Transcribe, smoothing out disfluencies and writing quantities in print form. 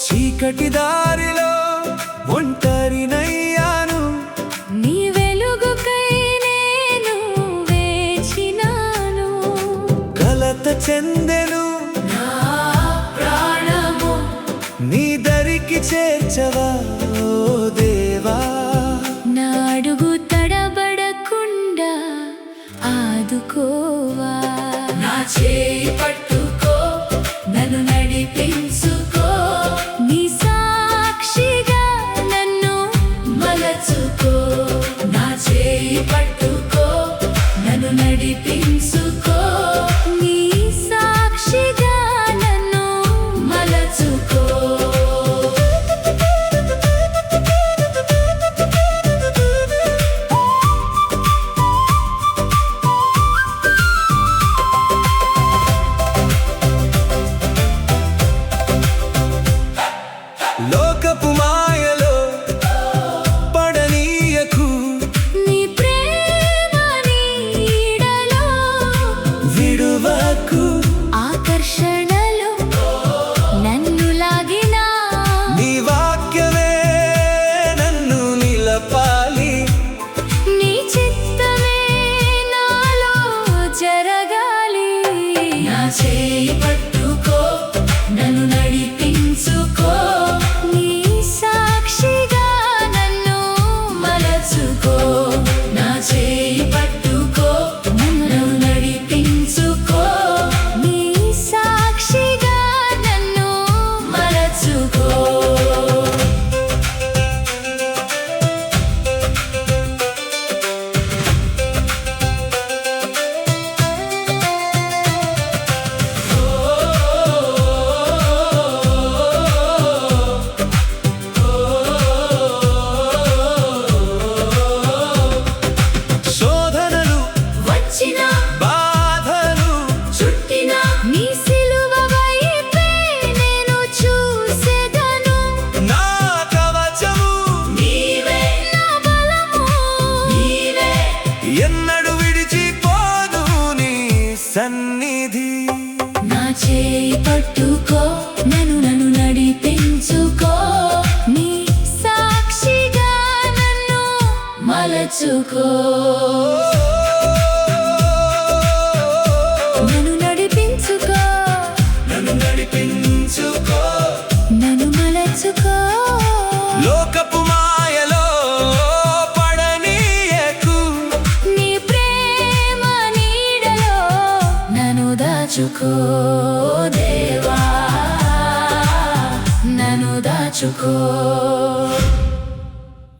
చీకటి దారిలో ఒంటరినయ్యాను, నీ వెలుగుకై నేను వేచినాను. కలత చెందెను నా ప్రాణము నీ దరికి చేర్చవా ఓ దేవా. నా అడుగు తడబడకుండా ఆదుకోవా. నా చేయి పట్టుకో, నన్ను నడిపించుకో. నీ సాక్షిగా నన్ను మలచుకో. నా చేయి పట్టుకో, నన్ను నడిపించుకో. నీ సాక్షిగా నన్ను మలచుకో. లోకపు మాయలో పడనీయకు, నీ ప్రేమ నీడలో విడువకు. ఆకర్షణలో నన్ను లాగినా నీ వాక్యమే నన్ను నిలపాలి, నీ చిత్తమే నాలో జరగాలి. నా చేయి పట్టుకో, నన్ను నడిపించుకో. నీ సాక్షిగా నన్ను మలచుకో. నా చేయి పట్టుకో, నన్ను నడిపించుకో. నీ సాక్షిగా నన్ను మలచుకో. శోధనలు వచ్చిన బాధలు చుట్టిన నీ సిలువ వైపే నేను చూసెదను. నా కవచము నీవే నా బలము, నీవే ఎన్నడు విడిచిపోదు నీ సన్నిధి. నా చేయి పట్టుకో, నన్ను నడిపించుకో. నీ సాక్షిగా నన్ను మలచుకో. నన్ను నడిపించుకో, నన్ను నడిపించుకో. నన్ను మలచుకో. లోకపు మాయలో పడనీయకు, నీ ప్రేమ నీడలో నన్ను దాచుకో దేవా, నన్ను దాచుకో.